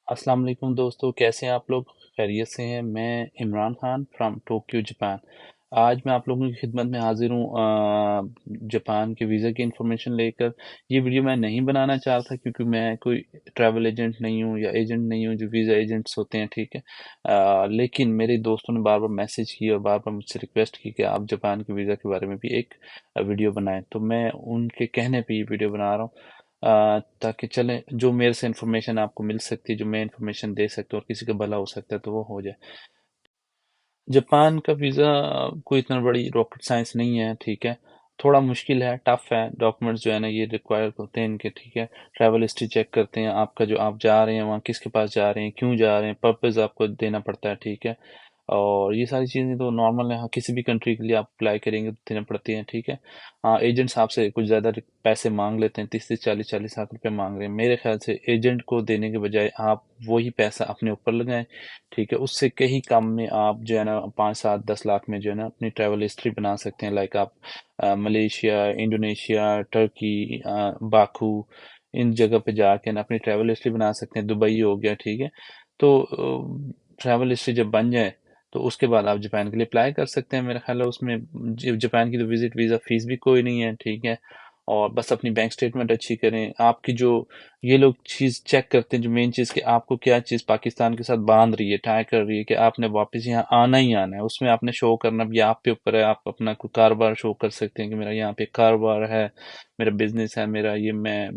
अस्सलाम वालेकुम दोस्तों, कैसे हैं आप लोग? खैरियत से हैं? मैं Imran Khan from Tokyo Japan. आज मैं आप लोगों की खिदमत में हाजिर हूँ जापान के वीज़ा की इंफॉर्मेशन लेकर। ये वीडियो मैं नहीं बनाना चाह रहा था क्योंकि मैं कोई ट्रैवल एजेंट नहीं हूँ या एजेंट नहीं हूँ जो वीज़ा एजेंट्स होते हैं, ठीक है। लेकिन मेरे दोस्तों ने बार बार मैसेज की और बार बार मुझसे रिक्वेस्ट की कि आप जापान के वीज़ा के बारे में भी एक वीडियो बनाएं, तो मैं उनके कहने पे ये वीडियो बना रहा हूँ। ताकि चलें, जो मेरे से इन्फॉर्मेशन आपको मिल सकती है, जो मैं इन्फॉर्मेशन दे सकता हूँ और किसी का भला हो सकता है तो वो हो जाए। जापान का वीज़ा कोई इतना बड़ी रॉकेट साइंस नहीं है, ठीक है। थोड़ा मुश्किल है, टफ है। डॉक्यूमेंट्स जो है ना ये रिक्वायर होते हैं इनके, ठीक है। ट्रैवल हिस्ट्री चेक करते हैं, आपका जो आप जा रहे हैं वहाँ किसके पास जा रहे हैं, क्यों जा रहे हैं, पर्पज़ आपको देना पड़ता है, ठीक है। और ये सारी चीज़ें तो नॉर्मल है, हाँ, किसी भी कंट्री के लिए आप अप्लाई करेंगे तो देना पड़ती हैं, ठीक है। हाँ, एजेंट्स आपसे कुछ ज़्यादा पैसे मांग लेते हैं, 30 से 40 लाख रुपए मांग रहे हैं। मेरे ख्याल से एजेंट को देने के बजाय आप वही पैसा अपने ऊपर लगाएं, ठीक है। उससे कहीं कम में आप जो है ना 5, 7, 10 लाख में जो है ना अपनी ट्रैवल हिस्ट्री बना सकते हैं। लाइक आप मलेशिया, इंडोनेशिया, टर्की, बाकू, इन जगह पे जाके ना अपनी ट्रैवल हिस्ट्री बना सकते हैं। दुबई हो गया, ठीक है। तो ट्रैवल हिस्ट्री जब बन जाए तो उसके बाद आप जापान के लिए अप्लाई कर सकते हैं। मेरा ख्याल है उसमें जापान की तो विजिट वीज़ा फीस भी कोई नहीं है, ठीक है। और बस अपनी बैंक स्टेटमेंट अच्छी करें। आपकी जो ये लोग चीज़ चेक करते हैं, जो मेन चीज़ कि आपको क्या चीज़ पाकिस्तान के साथ बांध रही है, टाई कर रही है, कि आपने वापस यहाँ आना ही आना है। उसमें आपने शो करना भी आप पे ऊपर है। आप अपना कोई कारोबार शो कर सकते हैं कि मेरा यहाँ पे कारोबार है, मेरा बिजनेस है, मेरा ये मैं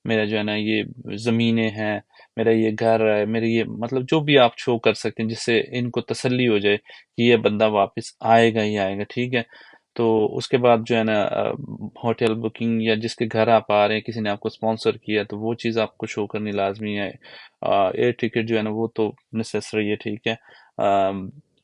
मेरा जो है ना ये ज़मीनें हैं, मेरा ये घर है, मेरे ये मतलब जो भी आप शो कर सकते हैं जिससे इनको तसल्ली हो जाए कि ये बंदा वापस आएगा ही आएगा, ठीक है। तो उसके बाद जो है ना होटल बुकिंग या जिसके घर आप आ रहे हैं, किसी ने आपको स्पॉन्सर किया तो वो चीज़ आपको शो करनी लाजमी है। एयर टिकट जो है ना वो तो नेसेसरी है, ठीक है।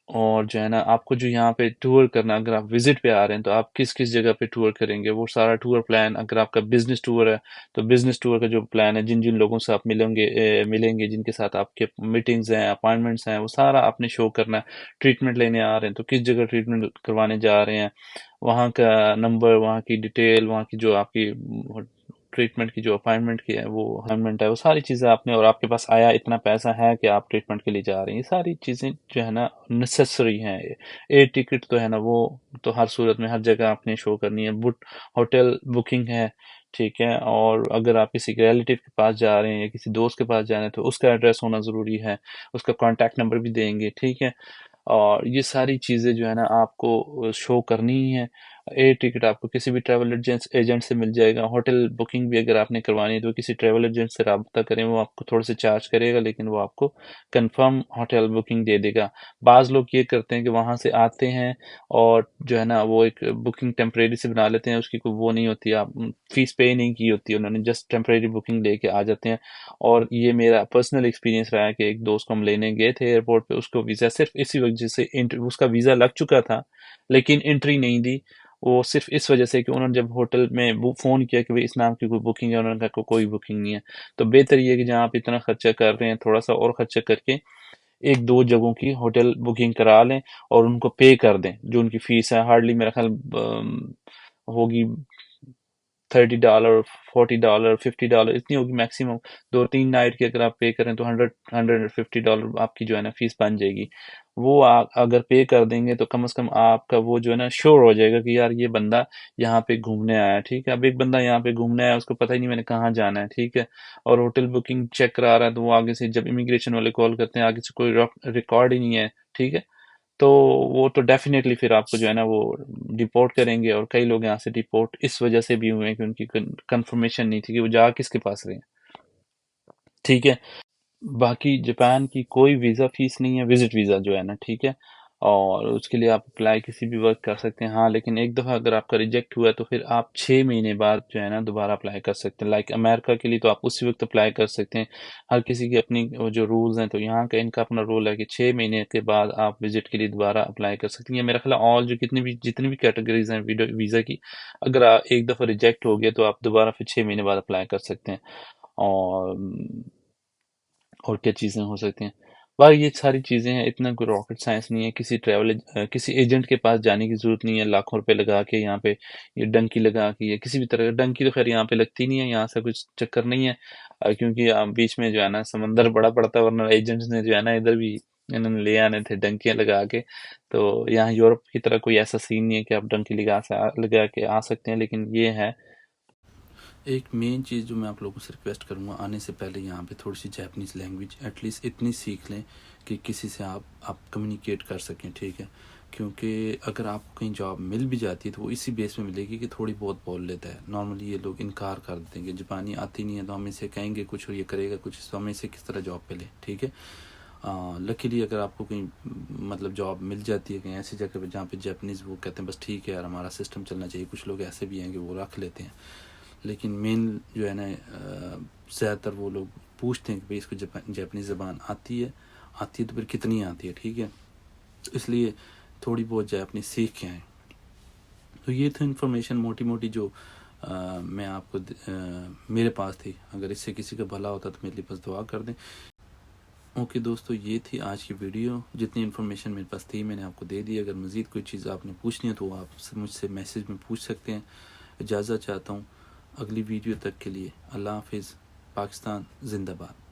और जो है ना आपको जो यहाँ पे टूर करना, अगर आप विजिट पे आ रहे हैं तो आप किस किस जगह पे टूर करेंगे वो सारा टूर प्लान। अगर आपका बिजनेस टूर है तो बिजनेस टूर का जो प्लान है, जिन जिन लोगों से आप मिलेंगे, जिनके साथ आपके मीटिंग्स हैं, अपॉइंटमेंट्स हैं, वो सारा आपने शो करना है। ट्रीटमेंट लेने आ रहे हैं तो किस जगह ट्रीटमेंट करवाने जा रहे हैं, वहाँ का नंबर, वहाँ की डिटेल, वहाँ की जो आपकी ट्रीटमेंट की जो अपॉइंटमेंट की है, वो अपॉइंटमेंट है, वो सारी चीज़ें आपने, और आपके पास आया इतना पैसा है कि आप ट्रीटमेंट के लिए जा रहे हैं, ये सारी चीज़ें जो है ना नेसेसरी हैं। एयर टिकट तो है ना वो तो हर सूरत में हर जगह आपने शो करनी है। बुक होटल बुकिंग है, ठीक है। और अगर आप किसी रिलेटिव के पास जा रहे हैं या किसी दोस्त के पास जा रहे हैं तो उसका एड्रेस होना ज़रूरी है, उसका कॉन्टैक्ट नंबर भी देंगे, ठीक है। और ये सारी चीज़ें जो है ना आपको शो करनी ही है। एयर टिकट आपको किसी भी ट्रैवल एजेंट एजेंट से मिल जाएगा। होटल बुकिंग भी अगर आपने करवानी है तो किसी ट्रैवल एजेंट से रब्ता करें, वो आपको थोड़े से चार्ज करेगा लेकिन वो आपको कंफर्म होटल बुकिंग दे देगा। बाज़ लोग ये करते हैं कि वहाँ से आते हैं और जो है ना वो एक बुकिंग टेम्परेरी से बना लेते हैं, उसकी कोई वो नहीं होती, आप फीस पे नहीं की होती है उन्होंने, जस्ट टेम्परेरी बुकिंग लेके आ जाते हैं। और ये मेरा पर्सनल एक्सपीरियंस रहा है कि एक दोस्त को हम लेने गए थे एयरपोर्ट पे, उसको वीज़ा सिर्फ इसी वजह से उसका वीज़ा लग चुका था लेकिन एंट्री नहीं दी। वो सिर्फ इस वजह से कि उन्होंने जब होटल में फ़ोन किया कि भाई इस नाम की कोई बुकिंग है, उन्होंने कहा कोई बुकिंग नहीं है। तो बेहतर ये है कि जहाँ आप इतना खर्चा कर रहे हैं थोड़ा सा और खर्चा करके एक दो जगहों की होटल बुकिंग करा लें और उनको पे कर दें। जो उनकी फीस है हार्डली मेरा ख्याल होगी $30, $40, $50 इतनी होगी मैक्सिमम। 2-3 नाइट की अगर आप पे करें तो $100-150 आपकी जो है ना फीस बन जाएगी। वो अगर पे कर देंगे तो कम से कम आपका वो जो है ना श्योर हो जाएगा कि यार ये बंदा यहाँ पे घूमने आया है, ठीक है। अब एक बंदा यहाँ पे घूमने आया, उसको पता ही नहीं मैंने कहाँ जाना है, ठीक है। और होटल बुकिंग चेक करा रहा है तो वो आगे से जब इमिग्रेशन वाले कॉल करते हैं आगे से कोई रिकॉर्ड ही नहीं है, ठीक है। तो वो तो डेफिनेटली फिर आपको जो है ना वो डिपोर्ट करेंगे। और कई लोग यहाँ से डिपोर्ट इस वजह से भी हुए हैं कि उनकी कंफर्मेशन नहीं थी कि वो जा किसके पास रहे हैं, ठीक है। बाकी जापान की कोई वीज़ा फीस नहीं है, विजिट वीज़ा जो है ना, ठीक है। और उसके लिए आप अप्लाई किसी भी वक्त कर सकते हैं। हाँ, लेकिन एक दफ़ा अगर आपका रिजेक्ट हुआ है तो फिर आप 6 महीने बाद जो है ना दोबारा अप्लाई कर सकते हैं। लाइक अमेरिका के लिए तो आप उसी वक्त अप्लाई कर सकते हैं। हर किसी की अपनी वो जो रूल्स हैं, तो यहाँ का इनका अपना रूल है कि 6 महीने के बाद आप विजिट के लिए दोबारा अप्लाई कर सकते हैं। मेरा ख्याल है ऑल जो जितनी भी कैटेगरीज हैं वीज़ा की, अगर एक दफ़ा रिजेक्ट हो गया तो आप दोबारा फिर 6 महीने बाद अप्लाई कर सकते हैं। और और क्या चीज़ें हो सकती हैं। वाह ये सारी चीज़ें हैं, इतना कोई रॉकेट साइंस नहीं है, किसी एजेंट के पास जाने की ज़रूरत नहीं है, लाखों रुपए लगा के यहाँ पे ये डंकी लगा के या किसी भी तरह का डंकी तो खैर यहाँ पे लगती नहीं है, यहाँ से कुछ चक्कर नहीं है। क्योंकि बीच में जो है ना समंदर बड़ा पड़ता है, वरना एजेंट्स ने जो है ना इधर भी इन्होंने ले आने थे डंकियां लगा के। तो यहाँ यूरोप की तरह कोई ऐसा सीन नहीं है कि आप डंकी लगा के आ सकते हैं, लेकिन ये है एक मेन चीज़ जो मैं आप लोगों से रिक्वेस्ट करूँगा, आने से पहले यहाँ पे थोड़ी सी जापानीज़ लैंग्वेज एटलीस्ट इतनी सीख लें कि किसी से आप कम्युनिकेट कर सकें, ठीक है। क्योंकि अगर आपको कहीं जॉब मिल भी जाती है तो वो इसी बेस में मिलेगी कि थोड़ी बहुत बोल लेता है। नॉर्मली ये लोग इनकार कर देते हैं कि जापानी आती नहीं है, तो हम इसे कहेंगे कुछ और ये करेगा कुछ, तो हम इसे किस तरह जॉब पे लें, ठीक है। लकीली अगर आपको कहीं मतलब जॉब मिल जाती है कहीं ऐसी जगह पे जहाँ पे जापानीज़ वो कहते हैं बस ठीक है यार हमारा सिस्टम चलना चाहिए, कुछ लोग ऐसे भी हैं कि वो रख लेते हैं। लेकिन मेन जो है ना ज़्यादातर वो लोग पूछते हैं कि भाई इसको जापानीज़ ज़बान आती है तो फिर कितनी आती है, ठीक है। इसलिए थोड़ी बहुत जापानीज़ सीख के आए। तो ये था इन्फॉर्मेशन मोटी मोटी जो मैं आपको मेरे पास थी। अगर इससे किसी का भला होता तो मेरे लिए बस दुआ कर दें। ओके दोस्तों, ये थी आज की वीडियो। जितनी इन्फॉर्मेशन मेरे पास थी मैंने आपको दे दी। अगर मज़ीद कोई चीज़ आपने पूछनी है तो आप मुझसे मैसेज में पूछ सकते हैं। इजाज़त चाहता हूँ। अगली वीडियो तक के लिए अल्लाह हाफिज़। पाकिस्तान जिंदाबाद।